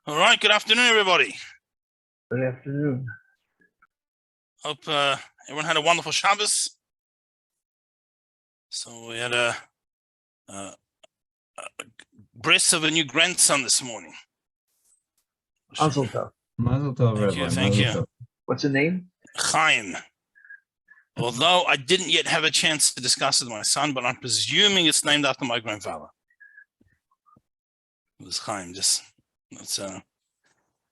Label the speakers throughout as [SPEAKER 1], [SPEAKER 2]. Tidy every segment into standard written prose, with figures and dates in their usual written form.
[SPEAKER 1] All right, good afternoon, everybody.
[SPEAKER 2] Good afternoon.
[SPEAKER 1] Hope everyone had a wonderful Shabbos. So we had a bris of a new grandson this morning.
[SPEAKER 2] Mazel tov.
[SPEAKER 3] Mazel tov,
[SPEAKER 1] Thank you, thank you.
[SPEAKER 2] What's the name?
[SPEAKER 1] Chaim. Although I didn't yet have a chance to discuss it with my son, but I'm presuming it's named after my grandfather. It was Chaim. That's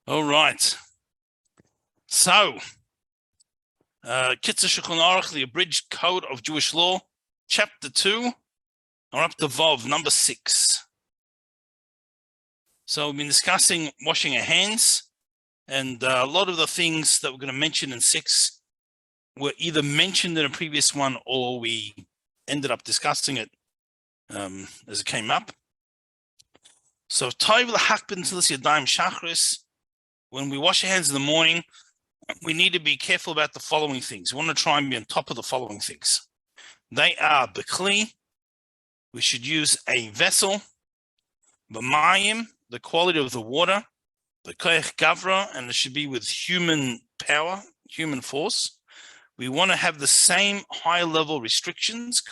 [SPEAKER 1] all right. So, Kitzur Shulchan Aruch, the abridged code of Jewish law, chapter 2, or up to Vav, number 6. So we've been discussing washing our hands, and a lot of the things that we're going to mention in 6 were either mentioned in a previous one or we ended up discussing it as it came up. So when we wash our hands in the morning, we need to be careful about the following things. We want to try and be on top of the following things. They are bekli. We should use a vessel. B'mayim, the quality of the water. B'koyach gavra, and it should be with human power, human force. We want to have the same high level restrictions,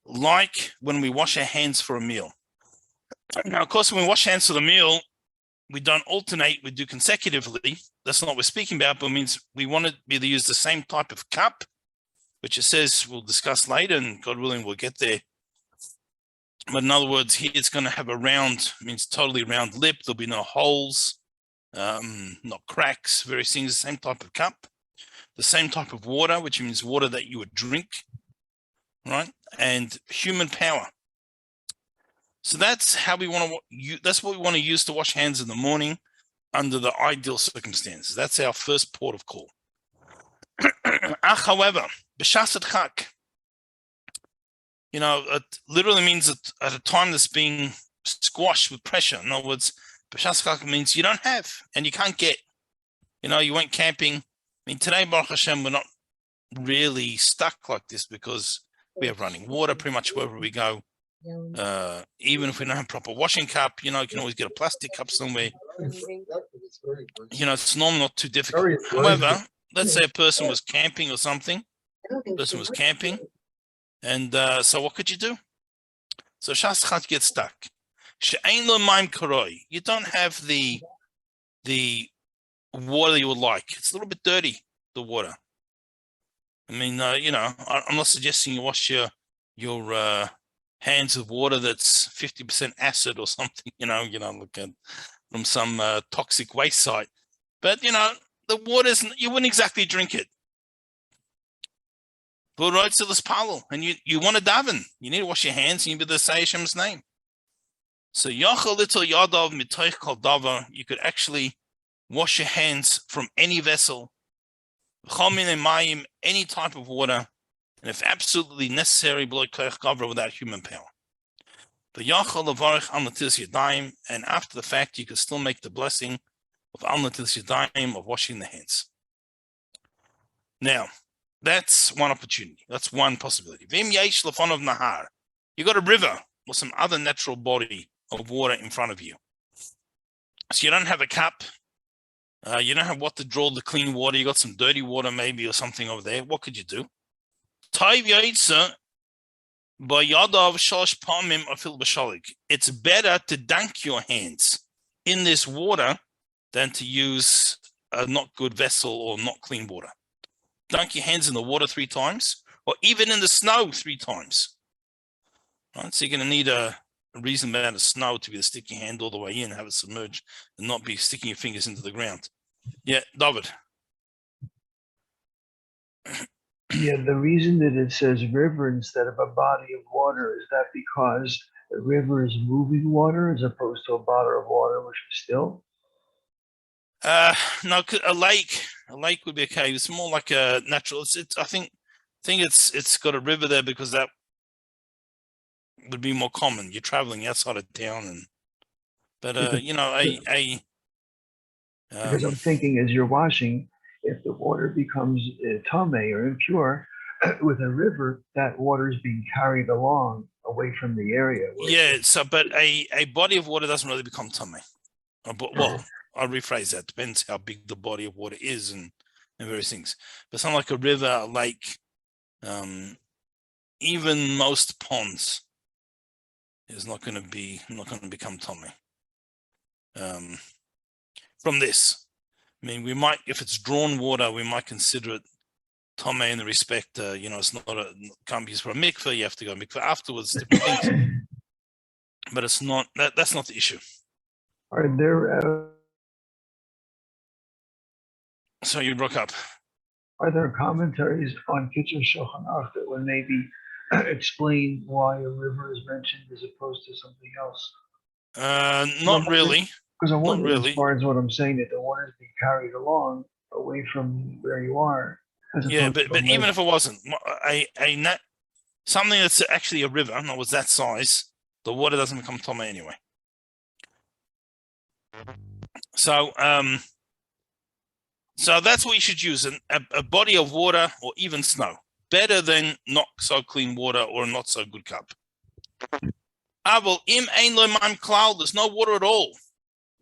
[SPEAKER 1] like when we wash our hands for a meal. Now, of course, when we wash hands for the meal, we don't alternate, we do consecutively. That's not what we're speaking about, but it means we want to be able to use the same type of cup, which it says we'll discuss later, and God willing, we'll get there. But in other words, here it's going to have a round, means totally round lip. There'll be no holes, not cracks, various things, the same type of cup, the same type of water, which means water that you would drink, right? And human power. So that's how we want to, that's what we want to use to wash hands in the morning under the ideal circumstances. That's our first port of call. However, b'shasat chak, it literally means that at a time that's being squashed with pressure. In other words, b'shasat chak means you don't have and you can't get. You went camping. I mean, today, Baruch Hashem, we're not really stuck like this because we have running water pretty much wherever we go. Even if we don't have proper washing cup, you can always get a plastic cup somewhere. It's normally not too difficult. However, let's say a person was camping or something. And so what could you do? So shaschat gets stuck. You don't have the water you would like. It's a little bit dirty, the water. I mean, I'm not suggesting you wash your hands with water that's 50% acid or something, look at from some toxic waste site. But, the water's, you wouldn't exactly drink it. But right to this palo, and you want to daven. You need to wash your hands and you better say Hashem's name. So, yachal little yadav mitoich kol davar, you could actually wash your hands from any vessel, any type of water, and if absolutely necessary, without human power. And after the fact, you can still make the blessing of washing the hands. Now, that's one opportunity. That's one possibility. You got a river or some other natural body of water in front of you. So you don't have a cup. You don't have what to draw the clean water. You got some dirty water maybe or something over there. What could you do? It's better to dunk your hands in this water than to use a not good vessel or not clean water. Dunk your hands in the water 3 times, or even in the snow 3 times. Right? So you're going to need a reasonable amount of snow to be able to stick your hand all the way in, have it submerged, and not be sticking your fingers into the ground. Yeah, David.
[SPEAKER 2] Yeah, the reason that it says river instead of a body of water, is that because the river is moving water as opposed to a body of water which is still?
[SPEAKER 1] No, a lake would be okay. It's more like a natural. I think it's got a river there because that would be more common. You're traveling outside of town, because
[SPEAKER 2] I'm thinking as you're washing, if the water becomes tame or impure, with a river, that water is being carried along away from the area.
[SPEAKER 1] Yeah. So, but a body of water doesn't really become tummy. Well, I'll rephrase that. Depends how big the body of water is and various things. But something like a river, a lake, even most ponds is not going to become tummy. From this, I mean, we might, if it's drawn water, we might consider it tome in the respect, it's not can't be used for a mikveh. You have to go mikveh afterwards, different things. But it's not that's not the issue.
[SPEAKER 2] Are there
[SPEAKER 1] So you broke up.
[SPEAKER 2] are there commentaries on Kitzur Shulchan Aruch that would maybe explain why a river is mentioned as opposed to something else?
[SPEAKER 1] Not really.
[SPEAKER 2] Because I'm wondering,
[SPEAKER 1] really.
[SPEAKER 2] as far as what I'm saying, that the water is being carried along away from where you are.
[SPEAKER 1] Yeah, but even if it wasn't something that's actually a river, and it was that size, the water doesn't become tome anyway. So so that's what you should use, a body of water or even snow. Better than not so clean water or not so good cup. There's no water at all.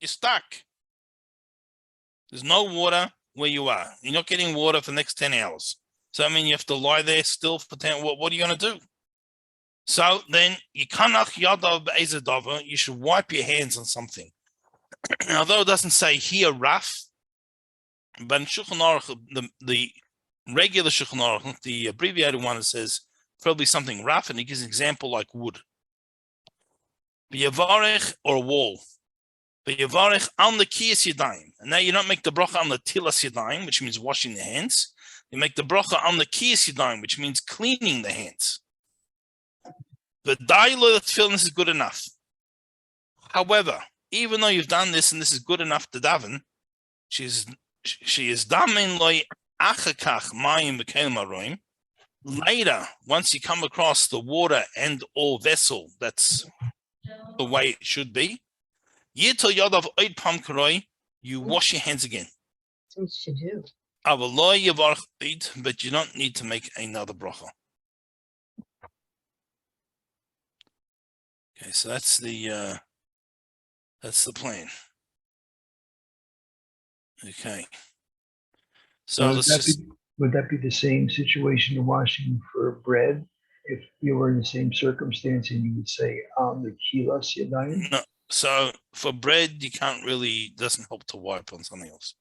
[SPEAKER 1] You're stuck. There's no water where you are. You're not getting water for the next 10 hours. So I mean, you have to lie there still for 10. What are you going to do? So then you should wipe your hands on something. Although it doesn't say here rough, but in Shulchan Aruch, the regular Shulchan Aruch, the abbreviated one, it says probably something rough, and it gives an example like wood. Or a wall. On the kiyas yadayim. And now you don't make the bracha on the tilas yadayim, which means washing the hands. You make the bracha on the kiyas yadayim, which means cleaning the hands. The dailo tefillin is good enough. However, even though you've done this and this is good enough to daven, she is damin loy achakach mayim b'kelim aroim. Later, once you come across the water and or vessel, that's the way it should be. You wash your hands again.
[SPEAKER 3] That's what you do.
[SPEAKER 1] But you don't need to make another bracha. Okay, so that's the plan. Okay. So
[SPEAKER 2] would that be the same situation in washing for bread? If you were in the same circumstance and you would say on the kilas yadayim?
[SPEAKER 1] No. So for bread, you can't really, doesn't help to wipe on something else.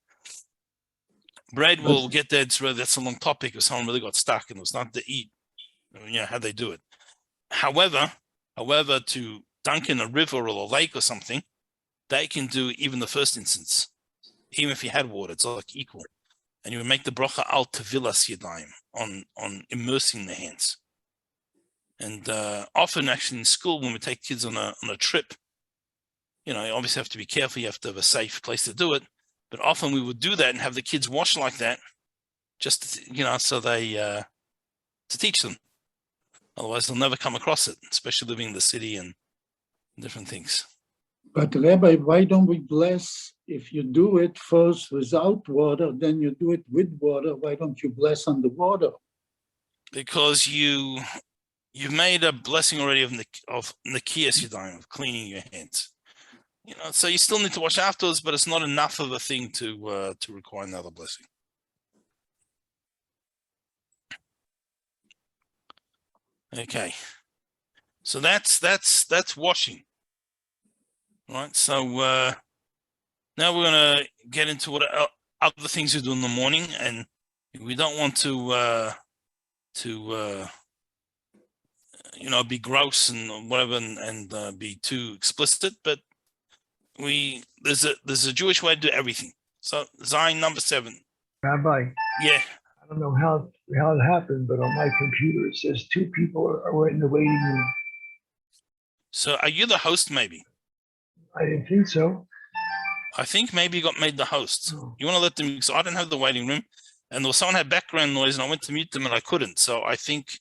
[SPEAKER 1] Bread will get there. That's a long topic if someone really got stuck and it was not to eat, how they do it. However, to dunk in a river or a lake or something, they can do even the first instance. Even if you had water, it's like equal. And you would make the bracha al tevilas yadayim on immersing the hands. And often actually in school, when we take kids on a trip, you obviously have to be careful. You have to have a safe place to do it. But often we would do that and have the kids wash like that, just, so they, to teach them. Otherwise, they'll never come across it, especially living in the city and different things.
[SPEAKER 4] But Rabbi, why don't we bless, if you do it first without water, then you do it with water, why don't you bless on the water?
[SPEAKER 1] Because you've made a blessing already of Nekiyas Yadayim, of cleaning your hands. So you still need to wash afterwards, but it's not enough of a thing to require another blessing. Okay, so that's washing, right? So now we're gonna get into what other things we do in the morning, and we don't want to be gross and whatever, and be too explicit, but there's a Jewish way to do everything. So Zion number 7.
[SPEAKER 2] Rabbi.
[SPEAKER 1] Yeah.
[SPEAKER 2] I don't know how it happened, but on my computer it says 2 people are in the waiting room.
[SPEAKER 1] So are you the host? Maybe.
[SPEAKER 2] I didn't think so.
[SPEAKER 1] I think maybe you got made the host. Oh. You want to let them? So I don't have the waiting room, and there was someone had background noise, and I went to mute them and I couldn't. So I think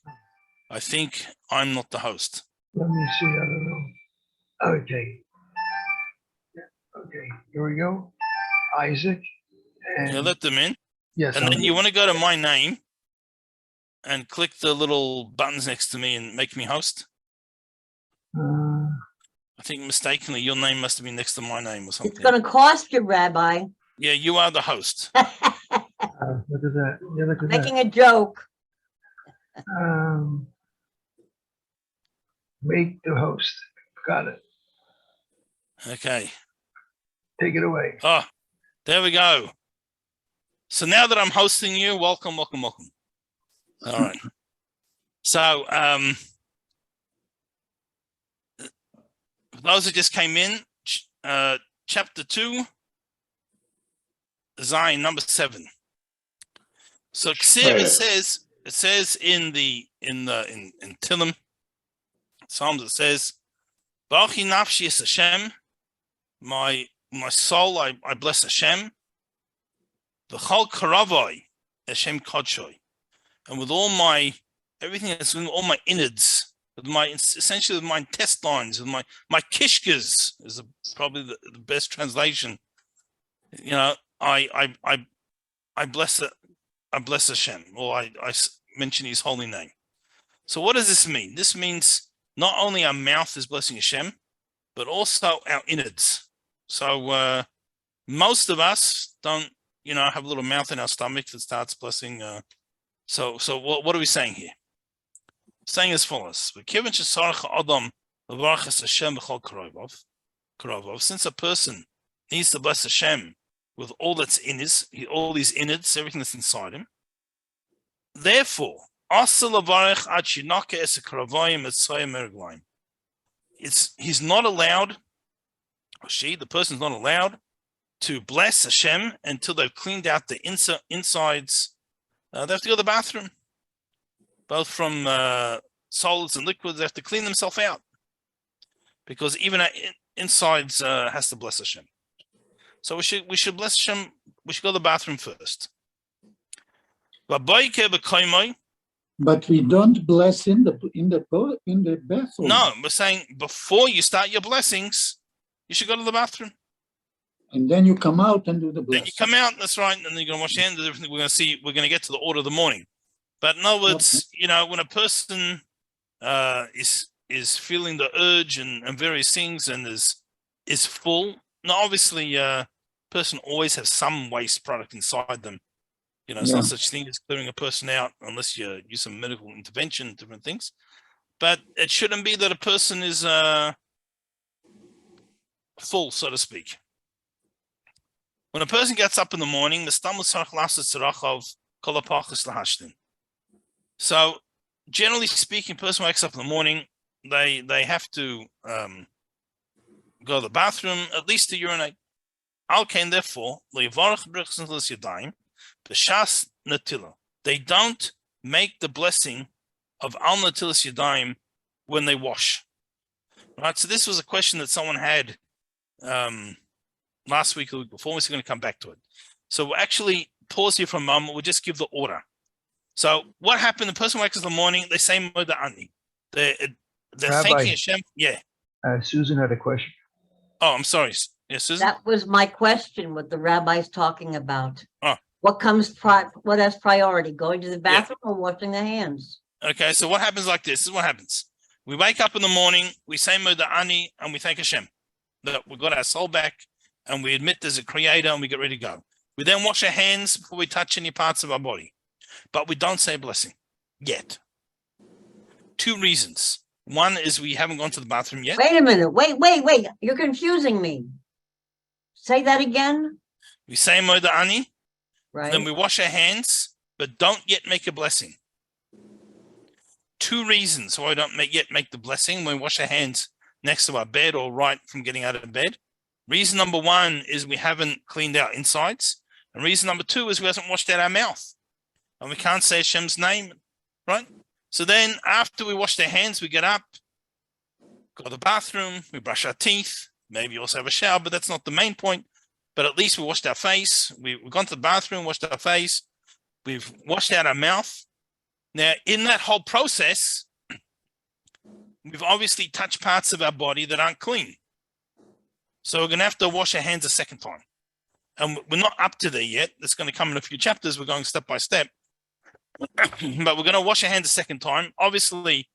[SPEAKER 1] I'm not the host.
[SPEAKER 2] Let me see. I don't know. Okay. Okay. Here we go. Isaac. And
[SPEAKER 1] let them in.
[SPEAKER 2] Yes.
[SPEAKER 1] And then you want to go to my name. and click the little buttons next to me and make me host? I think mistakenly your name must have been next to my name or
[SPEAKER 3] It's
[SPEAKER 1] something.
[SPEAKER 3] going to cost you, Rabbi.
[SPEAKER 1] Yeah, you are the host.
[SPEAKER 2] Look at that. Yeah, look at
[SPEAKER 3] Making a joke.
[SPEAKER 2] that. Make the host. Got it.
[SPEAKER 1] Okay.
[SPEAKER 2] Take it away.
[SPEAKER 1] Oh, there we go. So now that I'm hosting you, welcome. All right. So, for those that just came in, chapter 2, Zion number 7. So Ksiv, it says in Tillim Psalms, it says, Baruchi nafshi es Hashem, my soul, I bless Hashem. V'chol karavai, Hashem kodshoi, and with all my everything that's in all my innards, with my essentially with my intestines, with my kishkas is probably the best translation. You know, I bless it. I bless Hashem, or I mention His holy name. So what does this mean? This means not only our mouth is blessing Hashem, but also our innards. So most of us don't, have a little mouth in our stomach that starts blessing. So what are we saying here? Saying as follows: since a person needs to bless Hashem with all that's in all these innards, everything that's inside him, therefore, he's not allowed, or the person's not allowed to bless Hashem until they've cleaned out the insides. They have to go to the bathroom, both from solids and liquids. They have to clean themselves out, because even our insides has to bless Hashem. So we should bless Hashem. We should go to the bathroom first. But we
[SPEAKER 4] don't bless in the bathroom.
[SPEAKER 1] No, we're saying before you start your blessings, you should go to the bathroom.
[SPEAKER 4] And then you come out and do the blessing.
[SPEAKER 1] Then you come out, that's right, and then you're going to wash your hands. We're going to get to the order of the morning. But in other words, when a person is feeling the urge and various things and is full, now obviously person always has some waste product inside them. It's not such thing as clearing a person out unless you use some medical intervention, different things. But it shouldn't be that a person is full, so to speak. When a person gets up in the morning, so generally speaking, a person wakes up in the morning, they have to go to the bathroom, at least to urinate. Therefore, they don't make the blessing of al natilas yadayim when they wash. Right. So this was a question that someone had last week or the week before. We're going to come back to it. So we'll actually pause here for a moment. We'll just give the order. So what happened? The person wakes up in the morning. They say Moda Ani. They're thanking Hashem. Yeah.
[SPEAKER 2] Susan had a question.
[SPEAKER 1] Oh, I'm sorry. Yes, Susan?
[SPEAKER 3] That was my question, what the rabbi's talking about.
[SPEAKER 1] Oh.
[SPEAKER 3] What has priority, going to the bathroom or washing the hands?
[SPEAKER 1] Okay, so what happens like this? This is what happens. We wake up in the morning, we say Moda Ani, and we thank Hashem that we got our soul back, and we admit there's a creator, and we get ready to go. We then wash our hands before we touch any parts of our body. But we don't say a blessing yet. 2 reasons. One is we haven't gone to the bathroom yet.
[SPEAKER 3] Wait a minute. Wait. You're confusing me. Say that again.
[SPEAKER 1] We say Moda Ani,
[SPEAKER 3] right?
[SPEAKER 1] Then we wash our hands, but don't yet make a blessing. 2 reasons why we don't yet make the blessing when we wash our hands next to our bed or right from getting out of bed. Reason number 1 is we haven't cleaned our insides. And reason number 2 is we haven't washed out our mouth. And we can't say Hashem's name, right? So then after we wash our hands, we get up, go to the bathroom, we brush our teeth, maybe also have a shower, but that's not the main point. But at least we washed our face. We've gone to the bathroom, washed our face. We've washed out our mouth. Now, in that whole process, we've obviously touched parts of our body that aren't clean. So we're going to have to wash our hands a second time. And we're not up to there yet. That's going to come in a few chapters. We're going step by step. but we're going to wash our hands a second time. Obviously,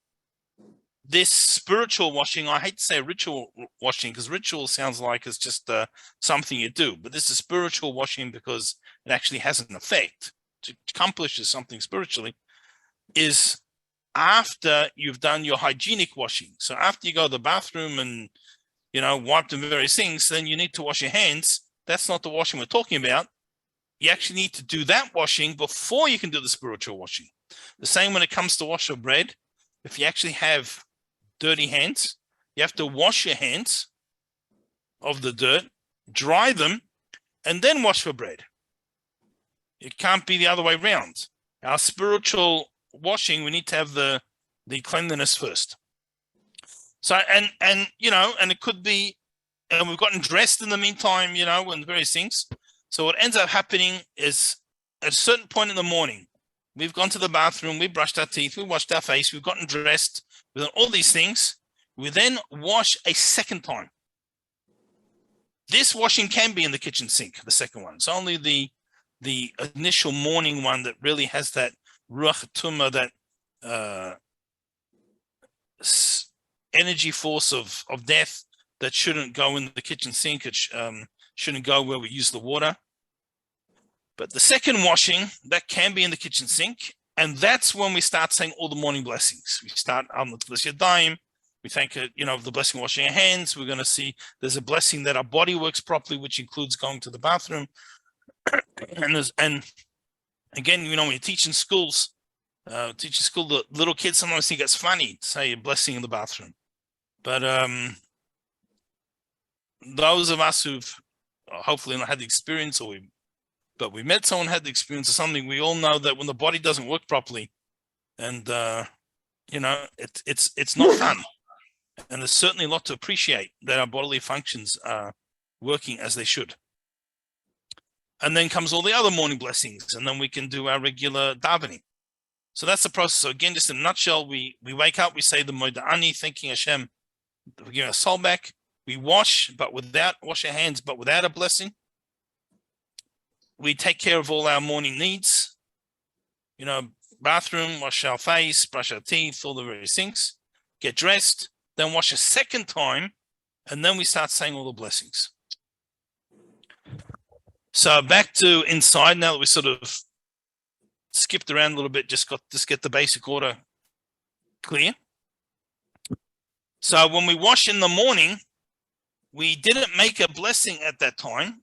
[SPEAKER 1] this spiritual washing, I hate to say ritual washing because ritual sounds like it's just something you do, but this is spiritual washing because it actually has an effect to accomplish something spiritually, is after you've done your hygienic washing. So after you go to the bathroom and, wipe the various things, then you need to wash your hands. That's not the washing we're talking about. You actually need to do that washing before you can do the spiritual washing. The same when it comes to wash your bread. If you actually have dirty hands, you have to wash your hands of the dirt, dry them, and then wash for bread. It can't be the other way around. Our spiritual washing, we need to have the cleanliness first. So, and it could be, and we've gotten dressed in the meantime, and various things. So what ends up happening is at a certain point in the morning, we've gone to the bathroom, we brushed our teeth, we washed our face, we've gotten dressed, we've done all these things. We then wash a second time. This washing can be in the kitchen sink, the second one. It's only the initial morning one that really has that ruach tumah, that energy force of death that shouldn't go in the kitchen sink. It shouldn't go where we use the water. But the second washing, that can be in the kitchen sink. And that's when we start saying all the morning blessings. We start on the Yadayim. We thank the blessing of washing our hands. We're going to see there's a blessing that our body works properly, which includes going to the bathroom. and again, when you teach in schools, the little kids sometimes think it's funny to say a blessing in the bathroom. But those of us who've hopefully not had the experience, but we met someone who had the experience of something, we all know that when the body doesn't work properly, and it's not fun. And there's certainly a lot to appreciate that our bodily functions are working as they should. And then comes all the other morning blessings, and then we can do our regular davening. So that's the process. So again, just in a nutshell, we wake up, we say the Moda'ani, thanking Hashem for giving our soul back. We wash our hands, but without a blessing. We take care of all our morning needs, bathroom, wash our face, brush our teeth, all the various things, get dressed, then wash a second time, and then we start saying all the blessings. So back to inside, now that we sort of skipped around a little bit, just get the basic order clear. So when we wash in the morning, we didn't make a blessing at that time,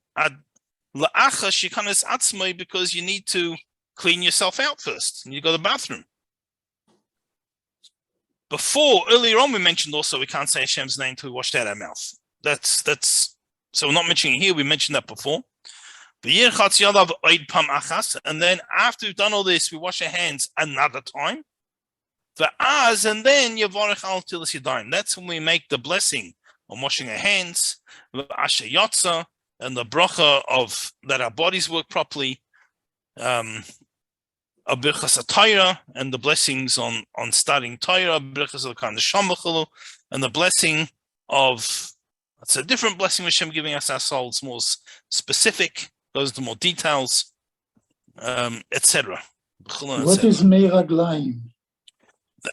[SPEAKER 1] because you need to clean yourself out first, and you go to the bathroom. Earlier on, we mentioned also we can't say Hashem's name until we washed out our mouth. That's so we're not mentioning it here. We mentioned that before. And then after we've done all this, we wash our hands another time. And then that's when we make the blessing on washing our hands, and the bracha of that our bodies work properly, birchas Torah, and the blessings on studying Torah, birchas al-kan, and the blessing of, that's a different blessing which I'm giving us our souls, more specific, goes into more details, etc.
[SPEAKER 4] What is meiraglaim?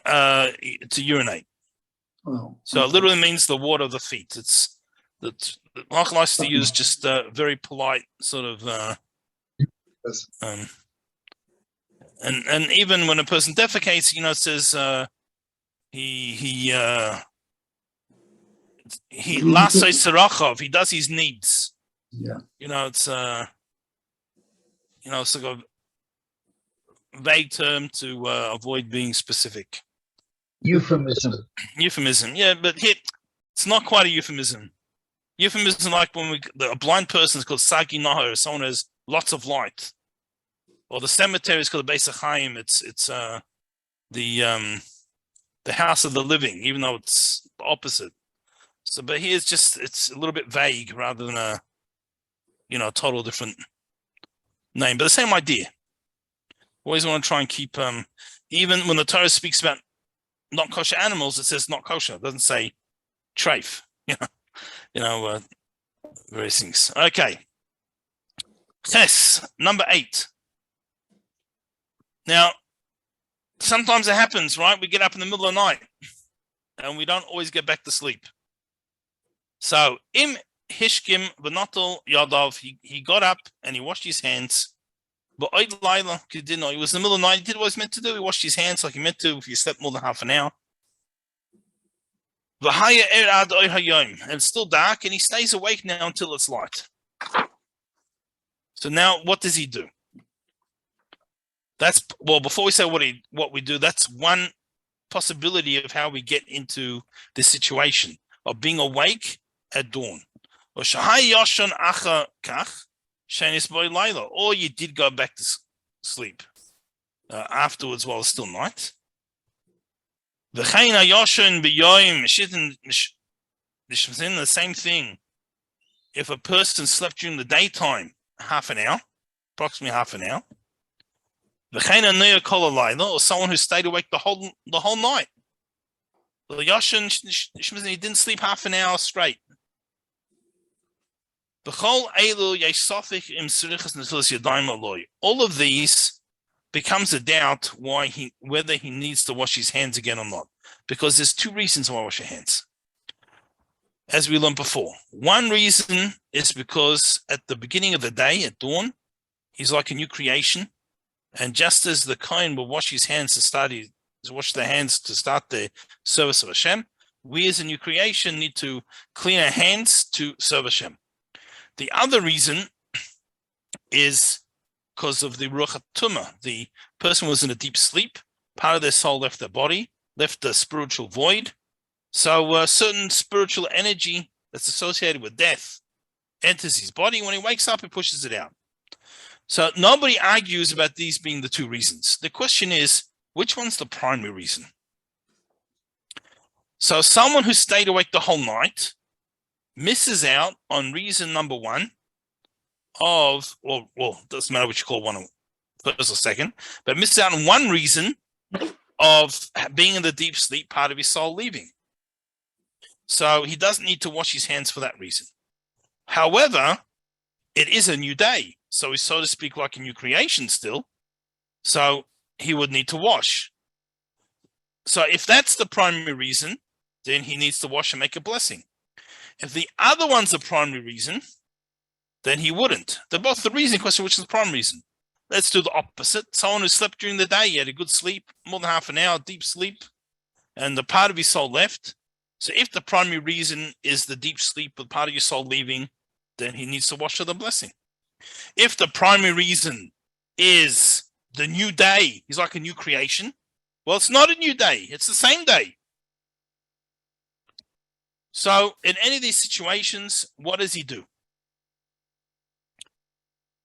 [SPEAKER 1] To urinate.
[SPEAKER 4] Oh,
[SPEAKER 1] so okay. It literally means the water of the feet. It's that Mark likes to use just very polite sort of and even when a person defecates, it says he lasei serachov, he does his needs.
[SPEAKER 4] Yeah.
[SPEAKER 1] It's it's like a vague term to avoid being specific.
[SPEAKER 2] Euphemism.
[SPEAKER 1] Yeah, but it's not quite a euphemism. Euphemism, like when a blind person is called Sagi Nahar, someone who has lots of light. Or the cemetery is called Beis HaChaim. It's the house of the living, even though it's the opposite. So, but here it's a little bit vague rather than a total different name, but the same idea. Always want to try and keep even when the Torah speaks about not kosher animals, it says not kosher. It doesn't say treif. Various things. Okay. Ches, number 8. Now, sometimes it happens, right? We get up in the middle of the night and we don't always get back to sleep. So, im hishkim v'notel yadav, he got up and he washed his hands. But Laila, he didn't know. He was in the middle of the night. He did what he was meant to do. He washed his hands like he meant to if he slept more than half an hour. And it's still dark, and he stays awake now until it's light. So now, what does he do? Before we say what we do, that's one possibility of how we get into this situation of being awake at dawn. Or you did go back to sleep afterwards while it's still night. The same thing. If a person slept during the daytime, half an hour, approximately half an hour, or someone who stayed awake the whole night. He didn't sleep half an hour straight. All of these becomes a doubt whether he needs to wash his hands again or not, because there's two reasons why I wash your hands. As we learned before, one reason is because at the beginning of the day, at dawn, he's like a new creation, and just as the Kohen will wash his hands to start the service of Hashem, we as a new creation need to clean our hands to serve Hashem. The other reason is because of the Ruach HaTumah. The person was in a deep sleep. Part of their soul left their body, left the spiritual void. So certain spiritual energy that's associated with death enters his body. When he wakes up, he pushes it out. So nobody argues about these being the two reasons. The question is, which one's the primary reason? So someone who stayed awake the whole night misses out on reason number one of, doesn't matter which you call one first or second, but misses out on one reason of being in the deep sleep, part of his soul leaving. So he doesn't need to wash his hands for that reason. However, it is a new day. So he's, so to speak, like a new creation still. So he would need to wash. So if that's the primary reason, then he needs to wash and make a blessing. If the other one's the primary reason, then he wouldn't. They're both the reason question, which is the primary reason. Let's do the opposite. Someone who slept during the day, he had a good sleep, more than half an hour, deep sleep, and the part of his soul left. So if the primary reason is the deep sleep with part of your soul leaving, then he needs to wash for the blessing. If the primary reason is the new day, he's like a new creation, well, it's not a new day. It's the same day. So in any of these situations, what does he do?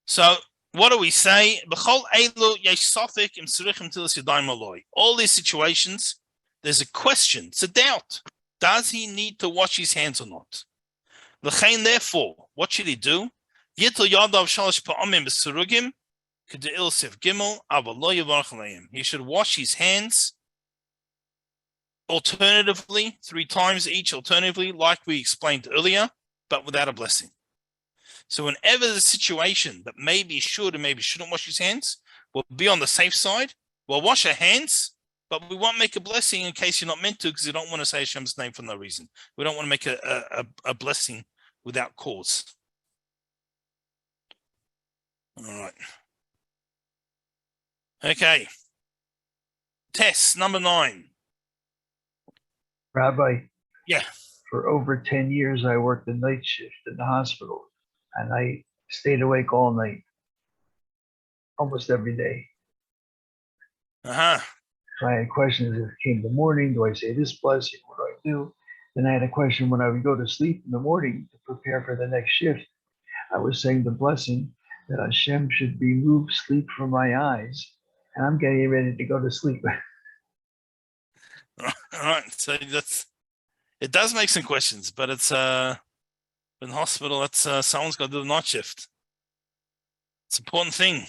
[SPEAKER 1] So what do we say? All these situations, there's a question. It's a doubt. Does he need to wash his hands or not? Therefore, what should he do? He should wash his hands alternatively, 3 times each, alternatively, like we explained earlier, but without a blessing. So whenever there's a situation that maybe he should and maybe shouldn't wash his hands, we'll be on the safe side. We'll wash our hands, but we won't make a blessing in case you're not meant to, because you don't want to say Hashem's name for no reason. We don't want to make a blessing without cause. All right. Okay. Test number 9.
[SPEAKER 2] Rabbi.
[SPEAKER 1] Yeah.
[SPEAKER 2] For over 10 years, I worked the night shift in the hospital, and I stayed awake all night, almost every day.
[SPEAKER 1] Uh-huh.
[SPEAKER 2] So I had questions if it came the morning, do I say this blessing? What do I do? Then I had a question when I would go to sleep in the morning to prepare for the next shift. I was saying the blessing that Hashem should remove sleep from my eyes, and I'm getting ready to go to sleep.
[SPEAKER 1] All right. So it does make some questions, but it's in hospital, that's someone's got to do the night shift. It's an important thing.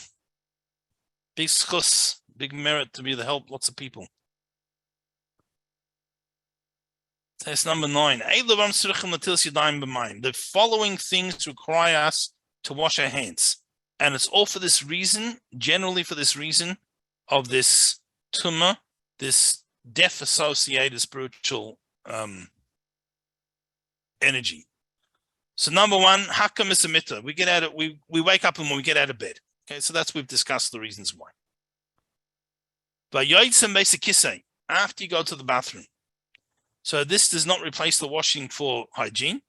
[SPEAKER 1] Big schus, big merit to be able to help lots of people. Test number 9. The following things require us to wash our hands. And it's all for this reason, generally for this reason of this tumah, this death-associated spiritual energy. So number one, hakam is a mitzvah. We get out of we wake up and when we get out of bed. Okay, so that's we've discussed the reasons why. But yotzim beisikisei, after you go to the bathroom. So this does not replace the washing for hygiene.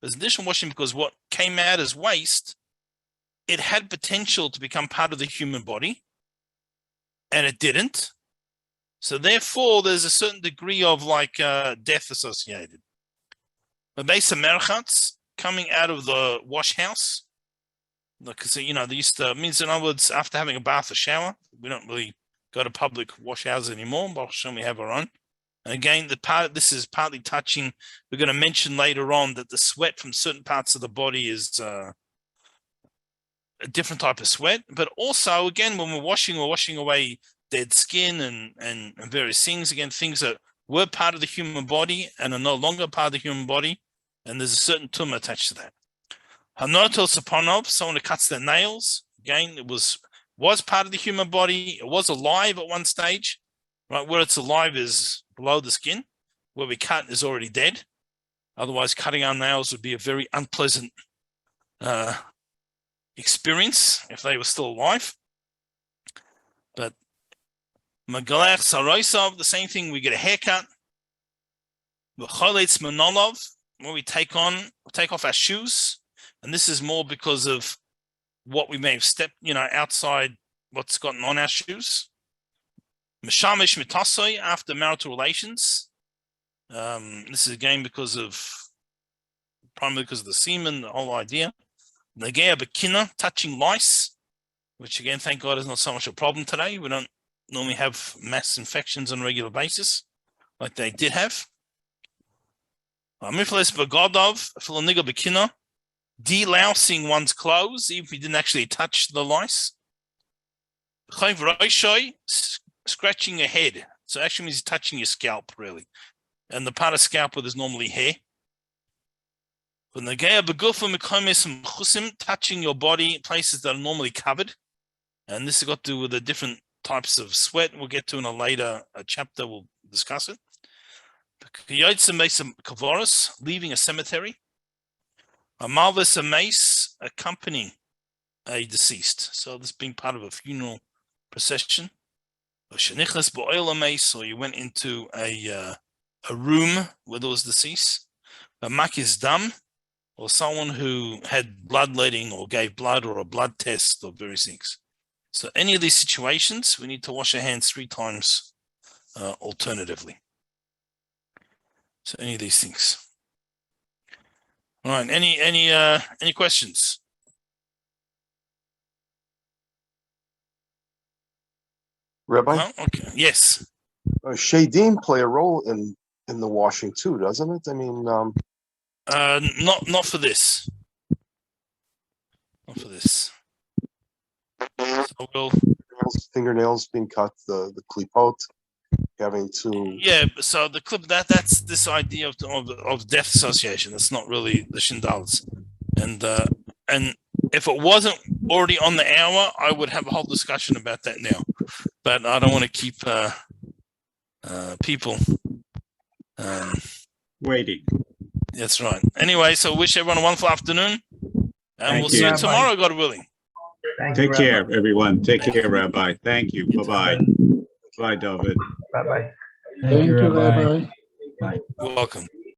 [SPEAKER 1] There's additional washing because what came out as waste, it had potential to become part of the human body, and it didn't. So therefore, there's a certain degree of like death associated. But base merchatz coming out of the wash house, because they used to means in other words, after having a bath or shower, we don't really go to public wash houses anymore. But we have our own. And again, this is partly touching. We're going to mention later on that the sweat from certain parts of the body is a different type of sweat. But also, again, when we're washing away dead skin and various things. Again, things that were part of the human body and are no longer part of the human body. And there's a certain tumah attached to that. Hanotel saponov, someone who cuts their nails. Again, it was part of the human body. It was alive at one stage. Right, where it's alive is below the skin. Where we cut is already dead. Otherwise, cutting our nails would be a very unpleasant experience if they were still alive. But Magalach Saroisov, the same thing, we get a haircut. V'choletz menolov, where we take off our shoes. And this is more because of what we may have stepped, outside what's gotten on our shoes. Mishamish mitasoi, after marital relations. This is again primarily because of the semen, the whole idea. Nagea bekina, touching lice, which again, thank God, is not so much a problem today. We don't normally have mass infections on a regular basis like they did have. Mifles begodov, filoniga bekina, delousing one's clothes, even if he didn't actually touch the lice. Chayv roishoi, scratching your head. So actually means touching your scalp, really. And the part of scalp where there's normally hair. Touching your body, places that are normally covered. And this has got to do with the different types of sweat. We'll get to in a later chapter. We'll discuss it. Leaving a cemetery. A malvis a mace, accompanying a deceased. So this being part of a funeral procession. Or you went into a room where there was deceased. A makis dam, or someone who had bloodletting or gave blood or a blood test or various things. So any of these situations, we need to wash our hands 3 times alternatively. So any of these things. All right, any questions?
[SPEAKER 5] Rabbi?
[SPEAKER 1] No? Okay. Yes.
[SPEAKER 5] Shadim play a role in the washing too, doesn't it? I mean,
[SPEAKER 1] not for this. Not for this. So we'll
[SPEAKER 5] fingernails being cut, the klipot, having to.
[SPEAKER 1] Yeah. So the clip that's this idea of death association. That's not really the shindals, and if it wasn't already on the hour, I would have a whole discussion about that now. But I don't want to keep people
[SPEAKER 6] waiting.
[SPEAKER 1] That's right. Anyway, so wish everyone a wonderful afternoon, and we'll see you
[SPEAKER 2] Rabbi.
[SPEAKER 1] tomorrow, God willing.
[SPEAKER 6] Take care, everyone. Take care, Rabbi. Thank you. Bye-bye. Bye, David.
[SPEAKER 2] Bye-bye.
[SPEAKER 4] Thank you, Rabbi.
[SPEAKER 1] You're welcome.